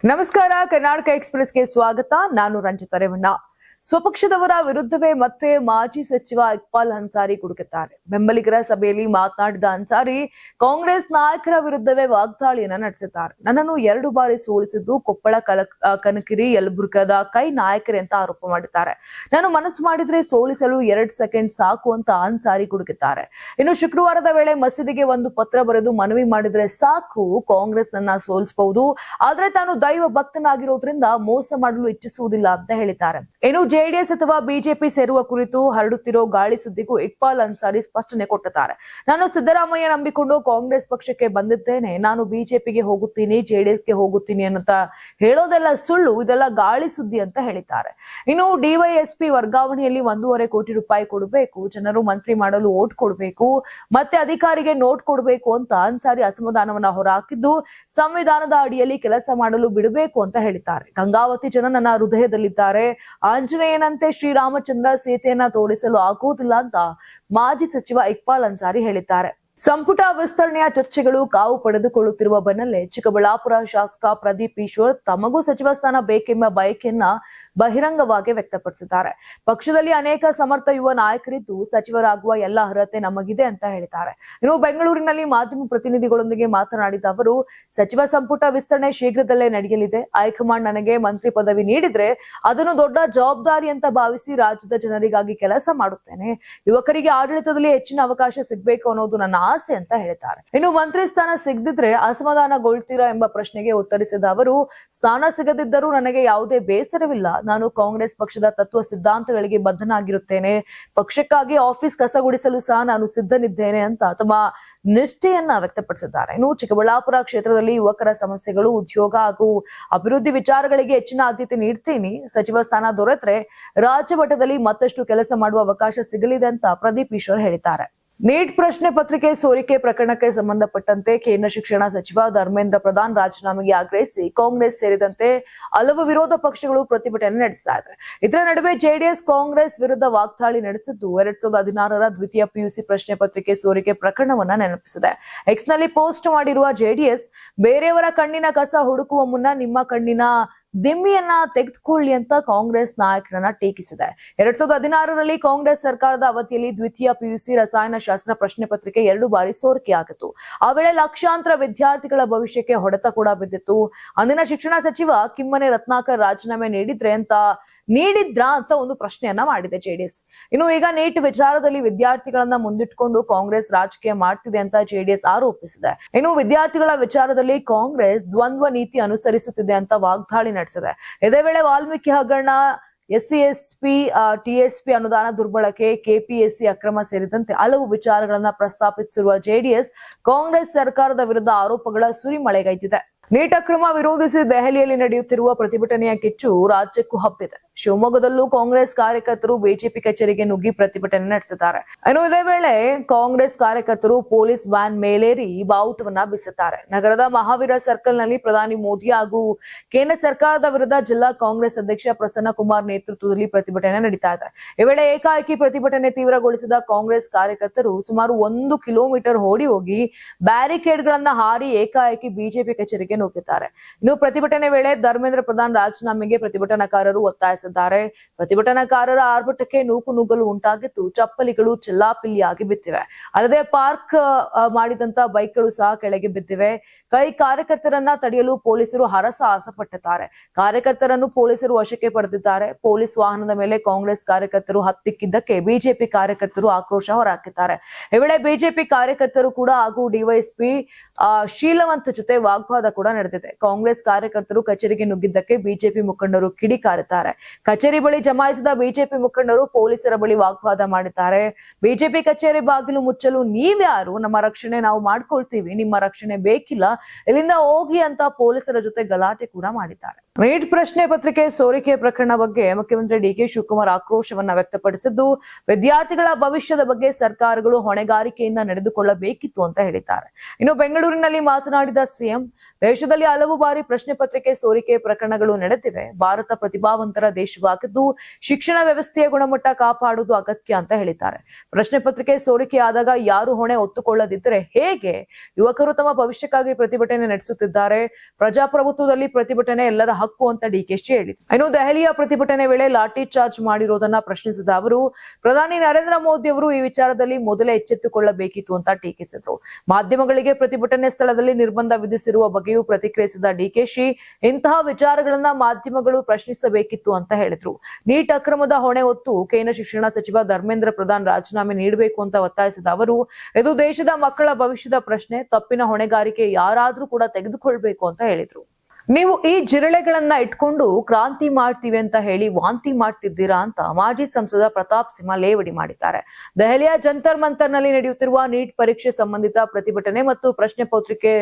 ನಮಸ್ಕಾರ. ಕರ್ನಾಟಕ ಎಕ್ಸ್‌ಪ್ರೆಸ್‌ಗೆ ಸ್ವಾಗತ. ನಾನು ರಂಜಿತಾ ರೇವಣ್ಣ. ಸ್ವಪಕ್ಷದವರ ವಿರುದ್ಧವೇ ಮತ್ತೆ ಮಾಜಿ ಸಚಿವ ಇಕ್ಬಾಲ್ ಅನ್ಸಾರಿ ಕುಟುಕಿದ್ದಾರೆ. ಬೆಂಬಲಿಗರ ಸಭೆಯಲ್ಲಿ ಮಾತನಾಡಿದ ಅನ್ಸಾರಿ ಕಾಂಗ್ರೆಸ್ ನಾಯಕರ ವಿರುದ್ಧವೇ ವಾಗ್ದಾಳಿಯನ್ನ ನಡೆಸಿದ್ದಾರೆ. ನನ್ನನ್ನು 2 ಬಾರಿ ಸೋಲಿಸಿದ್ದು ಕೊಪ್ಪಳ, ಕನಕಗಿರಿ, ಯಲಬುರ್ಗಾದ ಕೈ ನಾಯಕರೇ ಅಂತ ಆರೋಪ ಮಾಡಿದ್ದಾರೆ. ನಾನು ಮನಸ್ಸು ಮಾಡಿದ್ರೆ ಸೋಲಿಸಲು 2 ಸೆಕೆಂಡ್ ಸಾಕು ಅಂತ ಅನ್ಸಾರಿ ಕುಟುಕಿದ್ದಾರೆ. ಇನ್ನು ಶುಕ್ರವಾರದ ವೇಳೆ ಮಸೀದಿಗೆ ಒಂದು ಪತ್ರ ಬರೆದು ಮನವಿ ಮಾಡಿದ್ರೆ ಸಾಕು, ಕಾಂಗ್ರೆಸ್ ನನ್ನ ಸೋಲಿಸಬಹುದು, ಆದ್ರೆ ತಾನು ದೈವ ಭಕ್ತನಾಗಿರೋದ್ರಿಂದ ಮೋಸ ಮಾಡಲು ಇಚ್ಛಿಸುವುದಿಲ್ಲ ಅಂತ ಹೇಳಿದ್ದಾರೆ. ಇನ್ನು ಜೆಡಿಎಸ್ ಅಥವಾ ಬಿಜೆಪಿ ಸೇರುವ ಕುರಿತು ಹರಡುತ್ತಿರೋ ಗಾಳಿ ಸುದ್ದಿಗೂ ಇಕ್ಬಾಲ್ ಅನ್ಸಾರಿ ಸ್ಪಷ್ಟನೆ ಕೊಟ್ಟಿದ್ದಾರೆ. ನಾನು ಸಿದ್ದರಾಮಯ್ಯ ನಂಬಿಕೊಂಡು ಕಾಂಗ್ರೆಸ್ ಪಕ್ಷಕ್ಕೆ ಬಂದಿದ್ದೇನೆ. ನಾನು ಬಿಜೆಪಿಗೆ ಹೋಗುತ್ತೀನಿ, ಜೆಡಿಎಸ್ಗೆ ಹೋಗುತ್ತೀನಿ ಅಂತ ಹೇಳೋದೆಲ್ಲ ಸುಳ್ಳು, ಇದೆಲ್ಲ ಗಾಳಿ ಸುದ್ದಿ ಅಂತ ಹೇಳಿದ್ದಾರೆ. ಇನ್ನು ಡಿವೈಎಸ್ಪಿ ವರ್ಗಾವಣೆಯಲ್ಲಿ 1.5 ಕೋಟಿ ರೂಪಾಯಿ ಕೊಡಬೇಕು, ಜನರು ಮಂತ್ರಿ ಮಾಡಲು ಓಟ್ ಕೊಡಬೇಕು, ಮತ್ತೆ ಅಧಿಕಾರಿಗೆ ನೋಟ್ ಕೊಡಬೇಕು ಅಂತ ಅನ್ಸಾರಿ ಅಸಮಾಧಾನವನ್ನ ಹೊರಹಾಕಿದ್ದು, ಸಂವಿಧಾನದ ಅಡಿಯಲ್ಲಿ ಕೆಲಸ ಮಾಡಲು ಬಿಡಬೇಕು ಅಂತ ಹೇಳಿದ್ದಾರೆ. ಗಂಗಾವತಿ ಜನ ನನ್ನ ಹೃದಯದಲ್ಲಿದ್ದಾರೆ. ಆಂಜನೇಯನಂತೆ ಶ್ರೀರಾಮಚಂದ್ರ ಸೀತೆಯನ್ನ ತೋರಿಸಲು ಆಗುವುದಿಲ್ಲ ಅಂತ ಮಾಜಿ ಸಚಿವ ಇಕ್ಬಾಲ್ ಅನ್ಸಾರಿ ಹೇಳಿದ್ದಾರೆ. ಸಂಪುಟ ವಿಸ್ತರಣೆಯ ಚರ್ಚೆಗಳು ಕಾವು ಪಡೆದುಕೊಳ್ಳುತ್ತಿರುವ ಬೆನ್ನಲ್ಲೇ ಚಿಕ್ಕಬಳ್ಳಾಪುರ ಶಾಸಕ ಪ್ರದೀಪ್ ಈಶ್ವರ್ ತಮಗೂ ಸಚಿವ ಸ್ಥಾನ ಬೇಕೆಂಬ ಬಯಕೆಯನ್ನ ಬಹಿರಂಗವಾಗಿ ವ್ಯಕ್ತಪಡಿಸಿದ್ದಾರೆ. ಪಕ್ಷದಲ್ಲಿ ಅನೇಕ ಸಮರ್ಥ ಯುವ ನಾಯಕರಿದ್ದು ಸಚಿವರಾಗುವ ಎಲ್ಲ ಅರ್ಹತೆ ನಮಗಿದೆ ಅಂತ ಹೇಳಿದ್ದಾರೆ. ಇನ್ನು ಬೆಂಗಳೂರಿನಲ್ಲಿ ಮಾಧ್ಯಮ ಪ್ರತಿನಿಧಿಗಳೊಂದಿಗೆ ಮಾತನಾಡಿದ ಅವರು, ಸಚಿವ ಸಂಪುಟ ವಿಸ್ತರಣೆ ಶೀಘ್ರದಲ್ಲೇ ನಡೆಯಲಿದೆ. ಹೈಕಮಾಂಡ್ ನನಗೆ ಮಂತ್ರಿ ಪದವಿ ನೀಡಿದ್ರೆ ಅದನ್ನು ದೊಡ್ಡ ಜವಾಬ್ದಾರಿ ಅಂತ ಭಾವಿಸಿ ರಾಜ್ಯದ ಜನರಿಗಾಗಿ ಕೆಲಸ ಮಾಡುತ್ತೇನೆ. ಯುವಕರಿಗೆ ಆಡಳಿತದಲ್ಲಿ ಹೆಚ್ಚಿನ ಅವಕಾಶ ಸಿಗಬೇಕು ಅನ್ನೋದು ನನ್ನ ಆಸೆ ಅಂತ ಹೇಳಿದ್ದಾರೆ. ಇನ್ನು ಮಂತ್ರಿ ಸ್ಥಾನ ಸಿಗದಿದ್ರೆ ಅಸಮಾಧಾನಗೊಳ್ತೀರಾ ಎಂಬ ಪ್ರಶ್ನೆಗೆ ಉತ್ತರಿಸಿದ ಅವರು, ಸ್ಥಾನ ಸಿಗದಿದ್ದರೂ ನನಗೆ ಯಾವುದೇ ಬೇಸರವಿಲ್ಲ. ನಾನು ಕಾಂಗ್ರೆಸ್ ಪಕ್ಷದ ತತ್ವ ಸಿದ್ಧಾಂತಗಳಿಗೆ ಬದ್ಧನಾಗಿರುತ್ತೇನೆ. ಪಕ್ಷಕ್ಕಾಗಿ ಆಫೀಸ್ ಕಸಗುಡಿಸಲು ಸಹ ನಾನು ಸಿದ್ಧನಿದ್ದೇನೆ ಅಂತ ತಮ್ಮ ನಿಷ್ಠೆಯನ್ನ ವ್ಯಕ್ತಪಡಿಸಿದ್ದಾರೆ. ಇನ್ನು ಚಿಕ್ಕಬಳ್ಳಾಪುರ ಕ್ಷೇತ್ರದಲ್ಲಿ ಯುವಕರ ಸಮಸ್ಯೆಗಳು, ಉದ್ಯೋಗ ಹಾಗೂ ಅಭಿವೃದ್ಧಿ ವಿಚಾರಗಳಿಗೆ ಹೆಚ್ಚಿನ ಆದ್ಯತೆ ನೀಡ್ತೀನಿ. ಸಚಿವ ಸ್ಥಾನ ದೊರೆತರೆ ರಾಜ್ಯ ಮಟ್ಟದಲ್ಲಿ ಮತ್ತಷ್ಟು ಕೆಲಸ ಮಾಡುವ ಅವಕಾಶ ಸಿಗಲಿದೆ ಅಂತ ಪ್ರದೀಪ್ ಈಶ್ವರ್ ಹೇಳಿದ್ದಾರೆ. ನೀಟ್ ಪ್ರಶ್ನೆ ಪತ್ರಿಕೆ ಸೋರಿಕೆ ಪ್ರಕರಣಕ್ಕೆ ಸಂಬಂಧಪಟ್ಟಂತೆ ಕೇಂದ್ರ ಶಿಕ್ಷಣ ಸಚಿವ ಧರ್ಮೇಂದ್ರ ಪ್ರಧಾನ್ ರಾಜೀನಾಮೆಗೆ ಆಗ್ರಹಿಸಿ ಕಾಂಗ್ರೆಸ್ ಸೇರಿದಂತೆ ಹಲವು ವಿರೋಧ ಪಕ್ಷಗಳು ಪ್ರತಿಭಟನೆ ನಡೆಸ್ತಾ ಇದೆ. ಇದರ ನಡುವೆ ಜೆಡಿಎಸ್ ಕಾಂಗ್ರೆಸ್ ವಿರುದ್ಧ ವಾಗ್ದಾಳಿ ನಡೆಸಿದ್ದು 2016ರ ದ್ವಿತೀಯ ಪಿಯುಸಿ ಪ್ರಶ್ನೆ ಪತ್ರಿಕೆ ಸೋರಿಕೆ ಪ್ರಕರಣವನ್ನ ನೆನಪಿಸಿದೆ. ಎಕ್ಸ್ ನಲ್ಲಿ ಪೋಸ್ಟ್ ಮಾಡಿರುವ ಜೆಡಿಎಸ್, ಬೇರೆಯವರ ಕಣ್ಣಿನ ಕಸ ಹುಡುಕುವ ಮುನ್ನ ನಿಮ್ಮ ಕಣ್ಣಿನ ದಿಮ್ಮಿಯನ್ನ ತೆಗೆದುಕೊಳ್ಳಿ ಅಂತ ಕಾಂಗ್ರೆಸ್ ನಾಯಕರನ್ನ ಟೀಕಿಸಿದೆ. 2016ರಲ್ಲಿ ಕಾಂಗ್ರೆಸ್ ಸರ್ಕಾರದ ಅವಧಿಯಲ್ಲಿ ದ್ವಿತೀಯ ಪಿಯುಸಿ ರಸಾಯನಶಾಸ್ತ್ರ ಪ್ರಶ್ನೆ ಪತ್ರಿಕೆ 2 ಬಾರಿ ಸೋರಿಕೆಯಾಗಿತ್ತು. ಆ ವೇಳೆ ಲಕ್ಷಾಂತರ ವಿದ್ಯಾರ್ಥಿಗಳ ಭವಿಷ್ಯಕ್ಕೆ ಹೊಡೆತ ಕೂಡ ಬಿದ್ದಿತ್ತು. ಅಂದಿನ ಶಿಕ್ಷಣ ಸಚಿವ ಕಿಮ್ಮನೆ ರತ್ನಾಕರ್ ರಾಜೀನಾಮೆ ನೀಡಿದ್ರಾ ಅಂತ ಒಂದು ಪ್ರಶ್ನೆಯನ್ನ ಮಾಡಿದೆ ಜೆಡಿಎಸ್. ಇನ್ನು ಈಗ ನೀಟ್ ವಿಚಾರದಲ್ಲಿ ವಿದ್ಯಾರ್ಥಿಗಳನ್ನ ಮುಂದಿಟ್ಕೊಂಡು ಕಾಂಗ್ರೆಸ್ ರಾಜಕೀಯ ಮಾಡ್ತಿದೆ ಅಂತ ಜೆಡಿಎಸ್ ಆರೋಪಿಸಿದೆ. ಇನ್ನು ವಿದ್ಯಾರ್ಥಿಗಳ ವಿಚಾರದಲ್ಲಿ ಕಾಂಗ್ರೆಸ್ ದ್ವಂದ್ವ ನೀತಿ ಅನುಸರಿಸುತ್ತಿದೆ ಅಂತ ವಾಗ್ದಾಳಿ ನಡೆಸಿದೆ. ಇದೇ ವೇಳೆ ವಾಲ್ಮೀಕಿ ಹಗರಣ, SC/ST TSP ಅನುದಾನ ದುರ್ಬಳಕೆ, KPSC ಅಕ್ರಮ ಸೇರಿದಂತೆ ಹಲವು ವಿಚಾರಗಳನ್ನ ಪ್ರಸ್ತಾಪಿಸಿರುವ ಜೆಡಿಎಸ್ ಕಾಂಗ್ರೆಸ್ ಸರ್ಕಾರದ ವಿರುದ್ಧ ಆರೋಪಗಳ ಸುರಿಮಳೆಗೈದಿದೆ. ನೀಟ್ ಅಕ್ರಮ ವಿರೋಧಿಸಿ ದೆಹಲಿಯಲ್ಲಿ ನಡೆಯುತ್ತಿರುವ ಪ್ರತಿಭಟನೆಯ ಕಿಚ್ಚು ರಾಜ್ಯಕ್ಕೂ ಹಬ್ಬಿದೆ. ಶಿವಮೊಗ್ಗದಲ್ಲೂ ಕಾಂಗ್ರೆಸ್ ಕಾರ್ಯಕರ್ತರು ಬಿಜೆಪಿ ಕಚೇರಿಗೆ ನುಗ್ಗಿ ಪ್ರತಿಭಟನೆ ನಡೆಸಿದ್ದಾರೆ. ಇನ್ನು ಇದೇ ವೇಳೆ ಕಾಂಗ್ರೆಸ್ ಕಾರ್ಯಕರ್ತರು ಪೊಲೀಸ್ ವ್ಯಾನ್ ಮೇಲೇರಿ ಬಾವುಟವನ್ನ ಬೀಸುತ್ತಾರೆ. ನಗರದ ಮಹಾವೀರ ಸರ್ಕಲ್ ನಲ್ಲಿ ಪ್ರಧಾನಿ ಮೋದಿ ಹಾಗೂ ಕೇಂದ್ರ ಸರ್ಕಾರದ ವಿರುದ್ಧ ಜಿಲ್ಲಾ ಕಾಂಗ್ರೆಸ್ ಅಧ್ಯಕ್ಷ ಪ್ರಸನ್ನ ಕುಮಾರ್ ನೇತೃತ್ವದಲ್ಲಿ ಪ್ರತಿಭಟನೆ ನಡೀತಾ ಇದೆ. ಈ ವೇಳೆ ಏಕಾಏಕಿ ಪ್ರತಿಭಟನೆ ತೀವ್ರಗೊಳಿಸಿದ ಕಾಂಗ್ರೆಸ್ ಕಾರ್ಯಕರ್ತರು ಸುಮಾರು 1 ಕಿಲೋಮೀಟರ್ ಓಡಿ ಹೋಗಿ ಬ್ಯಾರಿಕೇಡ್ ಗಳನ್ನ ಹಾರಿ ಏಕಾಏಕಿ ಬಿಜೆಪಿ ಕಚೇರಿಗೆ ನುಗ್ಗಿದ್ದಾರೆ. ಇನ್ನು ಪ್ರತಿಭಟನೆ ವೇಳೆ ಧರ್ಮೇಂದ್ರ ಪ್ರಧಾನ್ ರಾಜೀನಾಮೆಗೆ ಪ್ರತಿಭಟನಾಕಾರರು ಒತ್ತಾಯಿಸಿದ್ದಾರೆ. ಪ್ರತಿಭಟನಾಕಾರರ ಆರ್ಭಟಕ್ಕೆ ನೂಕುನುಗ್ಗಲು ಉಂಟಾಗಿದ್ದು ಚಪ್ಪಲಿಗಳು ಚೆಲ್ಲಾಪಿಲ್ಲಿಯಾಗಿ ಬಿದ್ದಿವೆ. ಅಲ್ಲದೆ ಪಾರ್ಕ್ ಮಾಡಿದಂತ ಬೈಕ್ಗಳು ಸಹ ಕೆಳಗೆ ಬಿದ್ದಿವೆ. ಕಾರ್ಯಕರ್ತರನ್ನ ತಡೆಯಲು ಪೊಲೀಸರು ಹರಸಾಹಸ ಪಟ್ಟಿದ್ದಾರೆ. ಕಾರ್ಯಕರ್ತರನ್ನು ಪೊಲೀಸರು ವಶಕ್ಕೆ ಪಡೆದಿದ್ದಾರೆ. ಪೊಲೀಸ್ ವಾಹನದ ಮೇಲೆ ಕಾಂಗ್ರೆಸ್ ಕಾರ್ಯಕರ್ತರು ಹತ್ತಿಕ್ಕಿದ್ದಕ್ಕೆ ಬಿಜೆಪಿ ಕಾರ್ಯಕರ್ತರು ಆಕ್ರೋಶ ಹೊರಹಾಕಿದ್ದಾರೆ. ಈ ವೇಳೆ ಬಿಜೆಪಿ ಕಾರ್ಯಕರ್ತರು ಕೂಡ ಹಾಗೂ ಡಿವೈಎಸ್ಪಿ ಶೀಲವಂತ್ ಜೊತೆ ವಾಗ್ವಾದ ಕೂಡ ನಡೆದಿದೆ. ಕಾಂಗ್ರೆಸ್ ಕಾರ್ಯಕರ್ತರು ಕಚೇರಿಗೆ ನುಗ್ಗಿದ್ದಕ್ಕೆ ಬಿಜೆಪಿ ಮುಖಂಡರು ಕಿಡಿಕಾರಿದ್ದಾರೆ. ಕಚೇರಿ ಬಳಿ ಜಮಾಯಿಸಿದ ಬಿಜೆಪಿ ಮುಖಂಡರು ಪೊಲೀಸರ ಬಳಿ ವಾಗ್ವಾದ ಮಾಡಿದ್ದಾರೆ. ಬಿಜೆಪಿ ಕಚೇರಿ ಬಾಗಿಲು ಮುಚ್ಚಲು ನೀವ್ಯಾರು? ನಮ್ಮ ರಕ್ಷಣೆ ನಾವು ಮಾಡ್ಕೊಳ್ತೀವಿ, ನಿಮ್ಮ ರಕ್ಷಣೆ ಬೇಕಿಲ್ಲ, ಇಲ್ಲಿಂದ ಹೋಗಿ ಅಂತ ಪೊಲೀಸರ ಜೊತೆ ಗಲಾಟೆ ಕೂಡ ಮಾಡಿದ್ದಾರೆ. ನೀಟ್ ಪ್ರಶ್ನೆ ಪತ್ರಿಕೆ ಸೋರಿಕೆ ಪ್ರಕರಣ ಬಗ್ಗೆ ಮುಖ್ಯಮಂತ್ರಿ DK ಶಿವಕುಮಾರ್ ಆಕ್ರೋಶವನ್ನ ವ್ಯಕ್ತಪಡಿಸಿದ್ದು, ವಿದ್ಯಾರ್ಥಿಗಳ ಭವಿಷ್ಯದ ಬಗ್ಗೆ ಸರ್ಕಾರಗಳು ಹೊಣೆಗಾರಿಕೆಯಿಂದ ನಡೆದುಕೊಳ್ಳಬೇಕಿತ್ತು ಅಂತ ಹೇಳಿದ್ದಾರೆ. ಇನ್ನು ಬೆಂಗಳೂರಿನಲ್ಲಿ ಮಾತನಾಡಿದ ಸಿಎಂ, ದೇಶದಲ್ಲಿ ಹಲವು ಬಾರಿ ಪ್ರಶ್ನೆ ಪತ್ರಿಕೆ ಸೋರಿಕೆ ಪ್ರಕರಣಗಳು ನಡೆದಿವೆ. ಭಾರತ ಪ್ರತಿಭಾವಂತರ ಉದ್ದೇಶವಾಗಿದ್ದು ಶಿಕ್ಷಣ ವ್ಯವಸ್ಥೆಯ ಗುಣಮಟ್ಟ ಕಾಪಾಡುವುದು ಅಗತ್ಯ ಅಂತ ಹೇಳಿದ್ದಾರೆ. ಪ್ರಶ್ನೆ ಪತ್ರಿಕೆ ಸೋರಿಕೆಯಾದಾಗ ಯಾರು ಹೊಣೆ ಹೊತ್ತುಕೊಳ್ಳದಿದ್ದರೆ ಹೇಗೆ? ಯುವಕರು ತಮ್ಮ ಭವಿಷ್ಯಕ್ಕಾಗಿ ಪ್ರತಿಭಟನೆ ನಡೆಸುತ್ತಿದ್ದಾರೆ. ಪ್ರಜಾಪ್ರಭುತ್ವದಲ್ಲಿ ಪ್ರತಿಭಟನೆ ಎಲ್ಲರ ಹಕ್ಕು ಅಂತ ಡಿಕೆಶಿ ಹೇಳಿದರು. ಇನ್ನು ದೆಹಲಿಯ ಪ್ರತಿಭಟನೆ ವೇಳೆ ಲಾಠಿ ಚಾರ್ಜ್ ಮಾಡಿರುವುದನ್ನ ಪ್ರಶ್ನಿಸಿದ ಅವರು ಪ್ರಧಾನಿ ನರೇಂದ್ರ ಮೋದಿ ಅವರು ಈ ವಿಚಾರದಲ್ಲಿ ಮೊದಲೇ ಎಚ್ಚೆತ್ತುಕೊಳ್ಳಬೇಕಿತ್ತು ಅಂತ ಟೀಕಿಸಿದರು. ಮಾಧ್ಯಮಗಳಿಗೆ ಪ್ರತಿಭಟನೆ ಸ್ಥಳದಲ್ಲಿ ನಿರ್ಬಂಧ ವಿಧಿಸಿರುವ ಬಗ್ಗೆಯೂ ಪ್ರತಿಕ್ರಿಯಿಸಿದ ಡಿಕೆಶಿ ಇಂತಹ ವಿಚಾರಗಳನ್ನ ಮಾಧ್ಯಮಗಳು ಪ್ರಶ್ನಿಸಬೇಕಿತ್ತು ಅಂತ ಹೇಳಿದ್ರು. ನೀಟ್ ಅಕ್ರಮದ ಹೊಣೆ ಹೊತ್ತು ಕೇಂದ್ರ ಶಿಕ್ಷಣ ಸಚಿವ ಧರ್ಮೇಂದ್ರ ಪ್ರಧಾನ್ ರಾಜೀನಾಮೆ ನೀಡಬೇಕು ಅಂತ ಒತ್ತಾಯಿಸಿದ ಅವರು ಇದು ದೇಶದ ಮಕ್ಕಳ ಭವಿಷ್ಯದ ಪ್ರಶ್ನೆ, ತಪ್ಪಿನ ಹೊಣೆಗಾರಿಕೆ ಯಾರಾದ್ರೂ ಕೂಡ ತೆಗೆದುಕೊಳ್ಬೇಕು ಅಂತ ಹೇಳಿದ್ರು. ನೀವು ಈ ಜಿರಳೆಗಳನ್ನ ಇಟ್ಕೊಂಡು ಕ್ರಾಂತಿ ಮಾಡ್ತೀವಿ ಅಂತ ಹೇಳಿ ವಾಂತಿ ಮಾಡ್ತಿದ್ದೀರಾ ಅಂತ ಮಾಜಿ ಸಂಸದ ಪ್ರತಾಪ್ ಸಿಂಹ ಲೇವಡಿ ಮಾಡಿದ್ದಾರೆ. ದೆಹಲಿಯ ಜಂತರ್ ಮಂತರ್ ನಲ್ಲಿ ನಡೆಯುತ್ತಿರುವ ನೀಟ್ ಪರೀಕ್ಷೆ ಸಂಬಂಧಿತ ಪ್ರತಿಭಟನೆ ಮತ್ತು ಪ್ರಶ್ನೆ ಪತ್ರಿಕೆ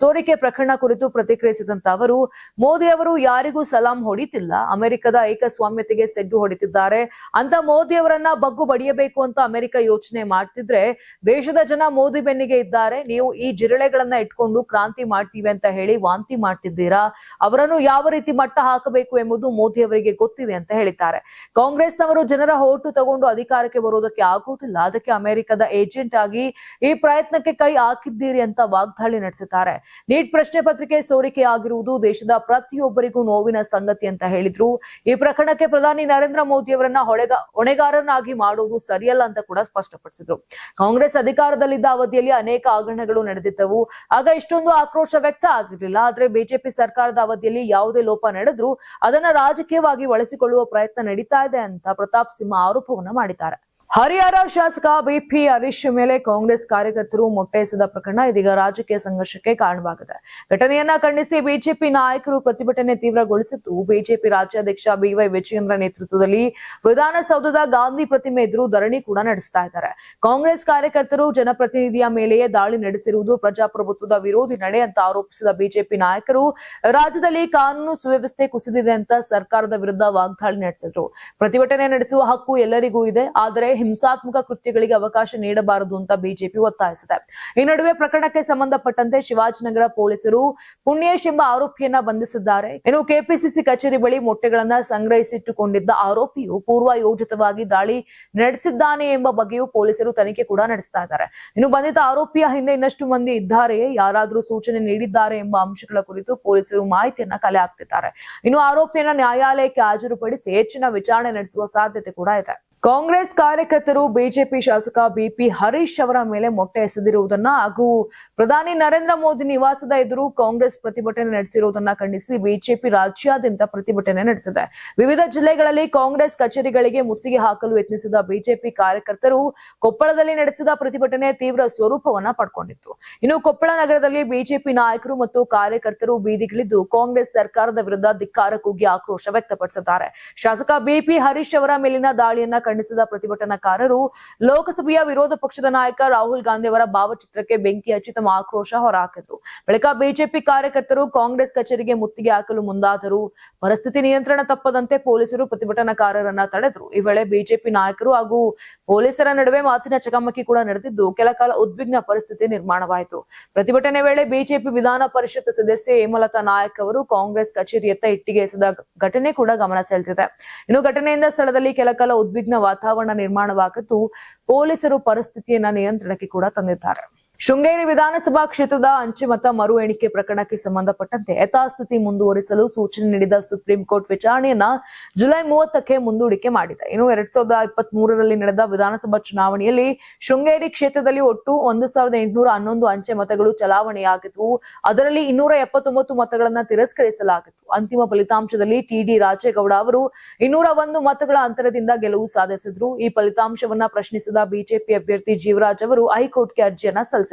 ಸೋರಿಕೆ ಪ್ರಕರಣ ಕುರಿತು ಪ್ರತಿಕ್ರಿಯಿಸಿದಂತ ಅವರು ಮೋದಿ ಅವರು ಯಾರಿಗೂ ಸಲಾಂ ಹೊಡಿತಿಲ್ಲ, ಅಮೆರಿಕದ ಏಕಸ್ವಾಮ್ಯತೆಗೆ ಸೆಡ್ಡು ಹೊಡಿತಿದ್ದಾರೆ ಅಂತ ಮೋದಿ ಅವರನ್ನ ಬಗ್ಗು ಬಡಿಯಬೇಕು ಅಂತ ಅಮೆರಿಕ ಯೋಚನೆ ಮಾಡ್ತಿದ್ರೆ ದೇಶದ ಜನ ಮೋದಿ ಬೆನ್ನಿಗೆ ಇದ್ದಾರೆ. ನೀವು ಈ ಜಿರಳೆಗಳನ್ನ ಇಟ್ಕೊಂಡು ಕ್ರಾಂತಿ ಮಾಡ್ತೀವಿ ಅಂತ ಹೇಳಿ ವಾಂತಿ ಮಾಡ್ತಿದ್ದೀರಾ, ಅವರನ್ನು ಯಾವ ರೀತಿ ಮಟ್ಟ ಹಾಕಬೇಕು ಎಂಬುದು ಮೋದಿ ಅವರಿಗೆ ಗೊತ್ತಿದೆ ಅಂತ ಹೇಳಿದ್ದಾರೆ. ಕಾಂಗ್ರೆಸ್ನವರು ಜನರ ಓಟು ತಗೊಂಡು ಅಧಿಕಾರಕ್ಕೆ ಬರೋದಕ್ಕೆ ಆಗುವುದಿಲ್ಲ, ಅದಕ್ಕೆ ಅಮೆರಿಕದ ಏಜೆಂಟ್ ಆಗಿ ಈ ಪ್ರಯತ್ನಕ್ಕೆ ಕೈ ಹಾಕಿದ್ದೀರಿ ಅಂತ ವಾಗ್ದಾಳಿ ನಡೆಸಿದ್ದಾರೆ. ನೀಟ್ ಪ್ರಶ್ನೆ ಪತ್ರಿಕೆ ಸೋರಿಕೆ ಆಗಿರುವುದು ದೇಶದ ಪ್ರತಿಯೊಬ್ಬರಿಗೂ ನೋವಿನ ಸಂಗತಿ ಅಂತ ಹೇಳಿದ್ರು. ಈ ಪ್ರಕರಣಕ್ಕೆ ಪ್ರಧಾನಿ ನರೇಂದ್ರ ಮೋದಿ ಅವರನ್ನ ಹೊಣೆಗಾರನಾಗಿ ಮಾಡುವುದು ಸರಿಯಲ್ಲ ಅಂತ ಕೂಡ ಸ್ಪಷ್ಟಪಡಿಸಿದ್ರು. ಕಾಂಗ್ರೆಸ್ ಅಧಿಕಾರದಲ್ಲಿದ್ದ ಅವಧಿಯಲ್ಲಿ ಅನೇಕ ಹಗರಣಗಳು ನಡೆದಿದ್ದವು, ಆಗ ಇಷ್ಟೊಂದು ಆಕ್ರೋಶ ವ್ಯಕ್ತ ಆಗಿರಲಿಲ್ಲ. ಆದ್ರೆ ಬಿಜೆಪಿ ಸರ್ಕಾರದ ಅವಧಿಯಲ್ಲಿ ಯಾವುದೇ ಲೋಪ ನಡೆದ್ರೂ ಅದನ್ನ ರಾಜಕೀಯವಾಗಿ ಬಳಸಿಕೊಳ್ಳುವ ಪ್ರಯತ್ನ ನಡೀತಾ ಇದೆ ಅಂತ ಪ್ರತಾಪ್ ಸಿಂಹ ಆರೋಪವನ್ನ ಮಾಡಿದ್ದಾರೆ. ಹರಿಹರ ಶಾಸಕ ಬಿಪಿ ಹರೀಶ್ ಮೇಲೆ ಕಾಂಗ್ರೆಸ್ ಕಾರ್ಯಕರ್ತರು ಮೊಟ್ಟೆ ಎಸೆದ ಪ್ರಕರಣ ಇದೀಗ ರಾಜಕೀಯ ಸಂಘರ್ಷಕ್ಕೆ ಕಾರಣವಾಗಿದೆ. ಘಟನೆಯನ್ನ ಖಂಡಿಸಿ ಬಿಜೆಪಿ ನಾಯಕರು ಪ್ರತಿಭಟನೆ ತೀವ್ರಗೊಳಿಸಿದ್ದು, ಬಿಜೆಪಿ ರಾಜ್ಯಾಧ್ಯಕ್ಷ ಬಿವೈ ವಿಜಯೇಂದ್ರ ನೇತೃತ್ವದಲ್ಲಿ ವಿಧಾನಸೌಧದ ಗಾಂಧಿ ಪ್ರತಿಮೆ ಎದುರು ಧರಣಿ ಕೂಡ ನಡೆಸ್ತಾ ಇದ್ದಾರೆ. ಕಾಂಗ್ರೆಸ್ ಕಾರ್ಯಕರ್ತರು ಜನಪ್ರತಿನಿಧಿಯ ಮೇಲೆಯೇ ದಾಳಿ ನಡೆಸಿರುವುದು ಪ್ರಜಾಪ್ರಭುತ್ವದ ವಿರೋಧಿ ನಡೆ ಅಂತ ಆರೋಪಿಸಿದ ಬಿಜೆಪಿ ನಾಯಕರು ರಾಜ್ಯದಲ್ಲಿ ಕಾನೂನು ಸುವ್ಯವಸ್ಥೆ ಕುಸಿದಿದೆ ಅಂತ ಸರ್ಕಾರದ ವಿರುದ್ಧ ವಾಗ್ದಾಳಿ ನಡೆಸಿದ್ರು. ಪ್ರತಿಭಟನೆ ನಡೆಸುವ ಹಕ್ಕು ಎಲ್ಲರಿಗೂ ಇದೆ, ಆದರೆ ಹಿಂಸಾತ್ಮಕ ಕೃತ್ಯಗಳಿಗೆ ಅವಕಾಶ ನೀಡಬಾರದು ಅಂತ ಬಿಜೆಪಿ ಒತ್ತಾಯಿಸಿದೆ. ಈ ನಡುವೆ ಪ್ರಕರಣಕ್ಕೆ ಸಂಬಂಧಪಟ್ಟಂತೆ ಶಿವಾಜಿನಗರ ಪೊಲೀಸರು ಪುಣ್ಯೇಶ್ ಎಂಬ ಆರೋಪಿಯನ್ನ ಬಂಧಿಸಿದ್ದಾರೆ. ಇನ್ನು ಕೆಪಿಸಿಸಿ ಕಚೇರಿ ಬಳಿ ಮೊಟ್ಟೆಗಳನ್ನ ಸಂಗ್ರಹಿಸಿಟ್ಟುಕೊಂಡಿದ್ದ ಆರೋಪಿಯು ಪೂರ್ವ ಯೋಜಿತವಾಗಿ ದಾಳಿ ನಡೆಸಿದ್ದಾನೆ ಎಂಬ ಬಗ್ಗೆಯೂ ಪೊಲೀಸರು ತನಿಖೆ ಕೂಡ ನಡೆಸ್ತಾ ಇದ್ದಾರೆ. ಇನ್ನು ಬಂಧಿತ ಆರೋಪಿಯ ಹಿಂದೆ ಇನ್ನಷ್ಟು ಮಂದಿ ಇದ್ದಾರೆಯೇ, ಯಾರಾದ್ರೂ ಸೂಚನೆ ನೀಡಿದ್ದಾರೆ ಎಂಬ ಅಂಶಗಳ ಕುರಿತು ಪೊಲೀಸರು ಮಾಹಿತಿಯನ್ನ ಕಲೆ ಹಾಕ್ತಿದ್ದಾರೆ. ಇನ್ನು ಆರೋಪಿಯನ್ನ ನ್ಯಾಯಾಲಯಕ್ಕೆ ಹಾಜರುಪಡಿಸಿ ಹೆಚ್ಚಿನ ವಿಚಾರಣೆ ನಡೆಸುವ ಸಾಧ್ಯತೆ ಕೂಡ ಇದೆ. ಕಾಂಗ್ರೆಸ್ ಕಾರ್ಯಕರ್ತರು ಬಿಜೆಪಿ ಶಾಸಕ ಬಿಪಿ ಹರೀಶ್ ಅವರ ಮೇಲೆ ಮೊಟ್ಟೆ ಎಸೆದಿರುವುದನ್ನ ಹಾಗೂ ಪ್ರಧಾನಿ ನರೇಂದ್ರ ಮೋದಿ ನಿವಾಸದ ಎದುರು ಕಾಂಗ್ರೆಸ್ ಪ್ರತಿಭಟನೆ ನಡೆಸಿರುವುದನ್ನ ಖಂಡಿಸಿ ಬಿಜೆಪಿ ರಾಜ್ಯಾದ್ಯಂತ ಪ್ರತಿಭಟನೆ ನಡೆಸಿದೆ. ವಿವಿಧ ಜಿಲ್ಲೆಗಳಲ್ಲಿ ಕಾಂಗ್ರೆಸ್ ಕಚೇರಿಗಳಿಗೆ ಮುತ್ತಿಗೆ ಹಾಕಲು ಯತ್ನಿಸಿದ ಬಿಜೆಪಿ ಕಾರ್ಯಕರ್ತರು ಕೊಪ್ಪಳದಲ್ಲಿ ನಡೆಸಿದ ಪ್ರತಿಭಟನೆ ತೀವ್ರ ಸ್ವರೂಪವನ್ನ ಪಡ್ಕೊಂಡಿತ್ತು. ಇನ್ನು ಕೊಪ್ಪಳ ನಗರದಲ್ಲಿ ಬಿಜೆಪಿ ನಾಯಕರು ಮತ್ತು ಕಾರ್ಯಕರ್ತರು ಬೀದಿಗಿಳಿದು ಕಾಂಗ್ರೆಸ್ ಸರ್ಕಾರದ ವಿರುದ್ಧ ಧಿಕ್ಕಾರ ಕೂಗಿ ಆಕ್ರೋಶ ವ್ಯಕ್ತಪಡಿಸಿದ್ದಾರೆ. ಶಾಸಕ ಬಿಪಿ ಹರೀಶ್ ಅವರ ಮೇಲಿನ ದಾಳಿಯನ್ನ ಖಂಡಿಸಿದ ಪ್ರತಿಭಟನಾಕಾರರು ಲೋಕಸಭೆಯ ವಿರೋಧ ಪಕ್ಷದ ನಾಯಕ ರಾಹುಲ್ ಗಾಂಧಿ ಅವರ ಭಾವಚಿತ್ರಕ್ಕೆ ಬೆಂಕಿ ಹಚ್ಚಿ ತಮ್ಮ ಆಕ್ರೋಶ ಹೊರಹಾಕಿದ್ರು. ಬಳಿಕ ಬಿಜೆಪಿ ಕಾರ್ಯಕರ್ತರು ಕಾಂಗ್ರೆಸ್ ಕಚೇರಿಗೆ ಮುತ್ತಿಗೆ ಹಾಕಲು ಮುಂದಾದರು. ಪರಿಸ್ಥಿತಿ ನಿಯಂತ್ರಣ ತಪ್ಪದಂತೆ ಪೊಲೀಸರು ಪ್ರತಿಭಟನಾಕಾರರನ್ನ ತಡೆದರು. ಈ ವೇಳೆ ಬಿಜೆಪಿ ನಾಯಕರು ಹಾಗೂ ಪೊಲೀಸರ ನಡುವೆ ಮಾತಿನ ಚಕಮಕಿ ಕೂಡ ನಡೆದಿದ್ದು ಕೆಲಕಾಲ ಉದ್ವಿಗ್ನ ಪರಿಸ್ಥಿತಿ ನಿರ್ಮಾಣವಾಯಿತು. ಪ್ರತಿಭಟನೆ ವೇಳೆ ಬಿಜೆಪಿ ವಿಧಾನ ಪರಿಷತ್ ಸದಸ್ಯೆ ಹೇಮಲತಾ ನಾಯಕ್ ಅವರು ಕಾಂಗ್ರೆಸ್ ಕಚೇರಿಯತ್ತ ಇಟ್ಟಿಗೆ ಎಸೆದ ಘಟನೆ ಕೂಡ ಗಮನ ಸೆಳೆದಿದೆ. ಇನ್ನು ಘಟನೆಯಿಂದ ಸ್ಥಳದಲ್ಲಿ ಕೆಲಕಾಲ ಉದ್ವಿಗ್ನ ವಾತಾವರಣ ನಿರ್ಮಾಣವಾಗಿದ್ದು ಪೊಲೀಸರು ಪರಿಸ್ಥಿತಿಯನ್ನ ನಿಯಂತ್ರಣಕ್ಕೆ ಕೂಡ ತಂದಿದ್ದಾರೆ. ಶೃಂಗೇರಿ ವಿಧಾನಸಭಾ ಕ್ಷೇತ್ರದ ಅಂಚೆ ಮತ ಮರು ಎಣಿಕೆ ಪ್ರಕರಣಕ್ಕೆ ಸಂಬಂಧಪಟ್ಟಂತೆ ಯಥಾಸ್ಥಿತಿ ಮುಂದುವರಿಸಲು ಸೂಚನೆ ನೀಡಿದ ಸುಪ್ರೀಂ ಕೋರ್ಟ್ ವಿಚಾರಣೆಯನ್ನ ಜುಲೈ 30ಕ್ಕೆ ಮುಂದೂಡಿಕೆ ಮಾಡಿದೆ. ಇನ್ನು 2023ರಲ್ಲಿ ನಡೆದ ವಿಧಾನಸಭಾ ಚುನಾವಣೆಯಲ್ಲಿ ಶೃಂಗೇರಿ ಕ್ಷೇತ್ರದಲ್ಲಿ ಒಟ್ಟು 1811 ಅಂಚೆ ಮತಗಳು ಚಲಾವಣೆಯಾಗಿದ್ವು. ಅದರಲ್ಲಿ 279 ಮತಗಳನ್ನ ತಿರಸ್ಕರಿಸಲಾಗಿತ್ತು. ಅಂತಿಮ ಫಲಿತಾಂಶದಲ್ಲಿ ಟಿಡಿ ರಾಜೇಗೌಡ ಅವರು 201 ಮತಗಳ ಅಂತರದಿಂದ ಗೆಲುವು ಸಾಧಿಸಿದ್ರು. ಈ ಫಲಿತಾಂಶವನ್ನ ಪ್ರಶ್ನಿಸಿದ ಬಿಜೆಪಿ ಅಭ್ಯರ್ಥಿ ಜೀವರಾಜ್ ಅವರು ಹೈಕೋರ್ಟ್ಗೆ ಅರ್ಜಿಯನ್ನ ಸಲ್ಲಿಸಿದ್ರು.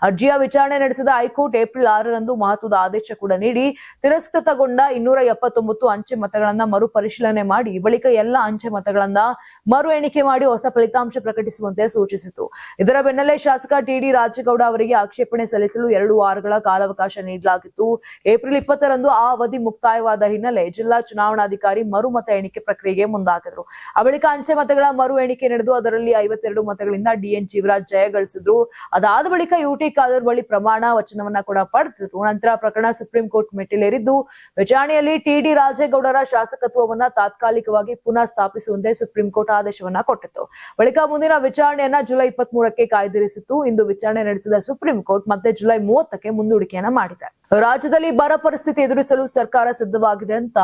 ಅರ್ಜಿಯ ವಿಚಾರಣೆ ನಡೆಸಿದ ಹೈಕೋರ್ಟ್ ಏಪ್ರಿಲ್ 6ರಂದು ಮಹತ್ವದ ಆದೇಶ ಕೂಡ ನೀಡಿ ತಿರಸ್ಕೃತಗೊಂಡ 279 ಅಂಚೆ ಮತಗಳನ್ನ ಮರು ಪರಿಶೀಲನೆ ಮಾಡಿ ಬಳಿಕ ಎಲ್ಲ ಅಂಚೆ ಮತಗಳನ್ನ ಮರು ಎಣಿಕೆ ಮಾಡಿ ಹೊಸ ಫಲಿತಾಂಶ ಪ್ರಕಟಿಸುವಂತೆ ಸೂಚಿಸಿತು. ಇದರ ಬೆನ್ನಲ್ಲೇ ಶಾಸಕ ಟಿಡಿ ರಾಜೇಗೌಡ ಅವರಿಗೆ ಆಕ್ಷೇಪಣೆ ಸಲ್ಲಿಸಲು 2 ವಾರಗಳ ಕಾಲಾವಕಾಶ ನೀಡಲಾಗಿತ್ತು. ಏಪ್ರಿಲ್ 20ರಂದು ಆ ಅವಧಿ ಮುಕ್ತಾಯವಾದ ಹಿನ್ನೆಲೆ ಜಿಲ್ಲಾ ಚುನಾವಣಾಧಿಕಾರಿ ಮರು ಮತ ಎಣಿಕೆ ಪ್ರಕ್ರಿಯೆಗೆ ಮುಂದಾಗಿದ್ರು. ಆ ಬಳಿಕ ಅಂಚೆ ಮತಗಳ ಮರು ಎಣಿಕೆ ನಡೆದು ಅದರಲ್ಲಿ 52 ಮತಗಳಿಂದ ಡಿಎನ್ ಜೀವರಾಜ್ ಜಯ ಗಳಿಸಿದ್ರು. ಅದಾದ ಬಳಿಕ ಯುಟಿ ಖಾದರ್ ಬಳಿ ಪ್ರಮಾಣ ವಚನವನ್ನ ಕೂಡ ಪಡೆದರು. ನಂತರ ಪ್ರಕರಣ ಸುಪ್ರೀಂ ಕೋರ್ಟ್ ಮೆಟ್ಟಿಲೇರಿದ್ದು, ವಿಚಾರಣೆಯಲ್ಲಿ ಟಿಡಿ ರಾಜೇಗೌಡರ ಶಾಸಕತ್ವವನ್ನ ತಾತ್ಕಾಲಿಕವಾಗಿ ಪುನಃ ಸ್ಥಾಪಿಸುವಂತೆ ಸುಪ್ರೀಂ ಕೋರ್ಟ್ ಆದೇಶವನ್ನ ಕೊಟ್ಟಿತ್ತು. ಬಳಿಕ ಮುಂದಿನ ವಿಚಾರಣೆಯನ್ನ ಜುಲೈ 23ಕ್ಕೆ ಕಾಯ್ದಿರಿಸಿತ್ತು. ಇಂದು ವಿಚಾರಣೆ ನಡೆಸಿದ ಸುಪ್ರೀಂ ಕೋರ್ಟ್ ಮತ್ತೆ ಜುಲೈ 30ಕ್ಕೆ ಮುಂದೂಡಿಕೆಯನ್ನ ಮಾಡಿದೆ. ರಾಜ್ಯದಲ್ಲಿ ಬರ ಪರಿಸ್ಥಿತಿ ಎದುರಿಸಲು ಸರ್ಕಾರ ಸಿದ್ಧವಾಗಿದೆ ಅಂತ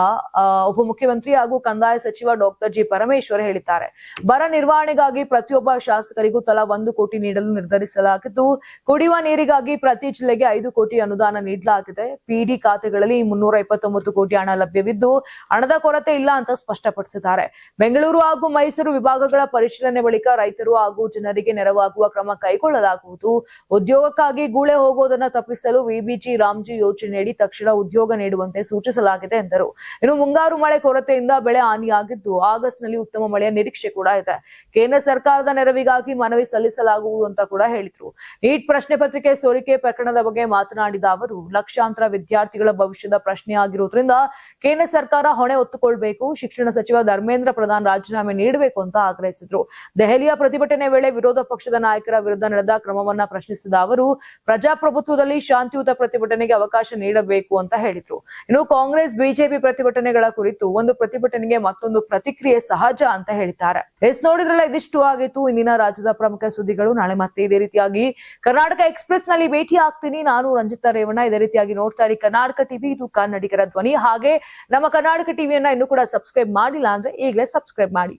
ಉಪಮುಖ್ಯಮಂತ್ರಿ ಹಾಗೂ ಕಂದಾಯ ಸಚಿವ ಡಾಕ್ಟರ್ ಜಿ ಪರಮೇಶ್ವರ್ ಹೇಳಿದ್ದಾರೆ. ಬರ ನಿರ್ವಹಣೆಗಾಗಿ ಪ್ರತಿಯೊಬ್ಬ ಶಾಸಕರಿಗೂ ತಲಾ 1 ಕೋಟಿ ನೀಡಲು ನಿರ್ಧರಿಸಲಾಗಿದ್ದು, ಕುಡಿಯುವ ನೀರಿಗಾಗಿ ಪ್ರತಿ ಜಿಲ್ಲೆಗೆ 5 ಕೋಟಿ ಅನುದಾನ ನೀಡಲಾಗಿದೆ. ಪಿಡಿ ಖಾತೆಗಳಲ್ಲಿ 329 ಕೋಟಿ ಹಣ ಲಭ್ಯವಿದ್ದು, ಹಣದ ಕೊರತೆ ಇಲ್ಲ ಅಂತ ಸ್ಪಷ್ಟಪಡಿಸಿದ್ದಾರೆ. ಬೆಂಗಳೂರು ಹಾಗೂ ಮೈಸೂರು ವಿಭಾಗಗಳ ಪರಿಶೀಲನೆ ಬಳಿಕ ರೈತರು ಹಾಗೂ ಜನರಿಗೆ ನೆರವಾಗುವ ಕ್ರಮ ಕೈಗೊಳ್ಳಲಾಗುವುದು. ಉದ್ಯೋಗಕ್ಕಾಗಿ ಗೂಳೆ ಹೋಗೋದನ್ನ ತಪ್ಪಿಸಲು ವಿಬಿಜಿ ರಾಮ್ಜಿ ಯೋಜನೆಯಡಿ ತಕ್ಷಣ ಉದ್ಯೋಗ ನೀಡುವಂತೆ ಸೂಚಿಸಲಾಗಿದೆ ಎಂದರು. ಇನ್ನು ಮುಂಗಾರು ಮಳೆ ಕೊರತೆಯಿಂದ ಬೆಳೆ ಹಾನಿಯಾಗಿದ್ದು, ಆಗಸ್ಟ್ ನಲ್ಲಿ ಉತ್ತಮ ಮಳೆಯ ನಿರೀಕ್ಷೆ ಕೂಡ ಇದೆ. ಕೇಂದ್ರ ಸರ್ಕಾರದ ನೆರವಿಗಾಗಿ ಮನವಿ ಸಲ್ಲಿಸಲಾಗುವುದು ಅಂತ ಕೂಡ ಹೇಳಿದ್ರು. ನೀಟ್ ಪ್ರಶ್ನೆ ಪತ್ರಿಕೆ ಸೋರಿಕೆ ಪ್ರಕರಣದ ಬಗ್ಗೆ ಮಾತನಾಡಿದ ಅವರು, ಲಕ್ಷಾಂತರ ವಿದ್ಯಾರ್ಥಿಗಳ ಭವಿಷ್ಯದ ಪ್ರಶ್ನೆ ಆಗಿರುವುದರಿಂದ ಕೇಂದ್ರ ಸರ್ಕಾರ ಹೊಣೆ ಹೊತ್ತುಕೊಳ್ಬೇಕು. ಶಿಕ್ಷಣ ಸಚಿವ ಧರ್ಮೇಂದ್ರ ಪ್ರಧಾನ್ ರಾಜೀನಾಮೆ ನೀಡಬೇಕು ಅಂತ ಆಗ್ರಹಿಸಿದ್ರು. ದೆಹಲಿಯ ಪ್ರತಿಭಟನೆ ವೇಳೆ ವಿರೋಧ ಪಕ್ಷದ ನಾಯಕರ ವಿರುದ್ಧ ನಡೆದ ಕ್ರಮವನ್ನ ಪ್ರಶ್ನಿಸಿದ ಅವರು, ಪ್ರಜಾಪ್ರಭುತ್ವದಲ್ಲಿ ಶಾಂತಿಯುತ ಪ್ರತಿಭಟನೆಗೆ ಅವಕಾಶ ನೀಡಬೇಕು ಅಂತ ಹೇಳಿದ್ರು. ಇನ್ನು ಕಾಂಗ್ರೆಸ್ ಬಿಜೆಪಿ ಪ್ರತಿಭಟನೆಗಳ ಕುರಿತು ಒಂದು ಪ್ರತಿಭಟನೆಗೆ ಮತ್ತೊಂದು ಪ್ರತಿಕ್ರಿಯೆ ಸಹಜ ಅಂತ ಹೇಳಿದ್ದಾರೆ. ನೋಡಿದ್ರಲ್ಲ, ಇದಿಷ್ಟು ಆಗಿತ್ತು ಇಂದಿನ ರಾಜ್ಯದ ಪ್ರಮುಖ ಸುದ್ದಿಗಳು. ನಾಳೆ ಮತ್ತೆ ಇದೇ ರೀತಿಯಾಗಿ ಕರ್ನಾಟಕ ಎಕ್ಸ್ಪ್ರೆಸ್ ನಲ್ಲಿ ಭೇಟಿ ಆಗ್ತೀನಿ. ನಾನು ರಂಜಿತಾ ರೇವಣ್ಣ. ಇದೇ ರೀತಿಯಾಗಿ ನೋಡ್ತಾ ಇರಿ ಕರ್ನಾಟಕ ಟಿವಿ, ಇದು ಕನ್ನಡಿಗರ ಧ್ವನಿ. ಹಾಗೆ ನಮ್ಮ ಕರ್ನಾಟಕ ಟಿವಿಯನ್ನ ಇನ್ನೂ ಕೂಡ ಸಬ್ಸ್ಕ್ರೈಬ್ ಮಾಡಿಲ್ಲ ಅಂದ್ರೆ ಈಗಲೇ ಸಬ್ಸ್ಕ್ರೈಬ್ ಮಾಡಿ.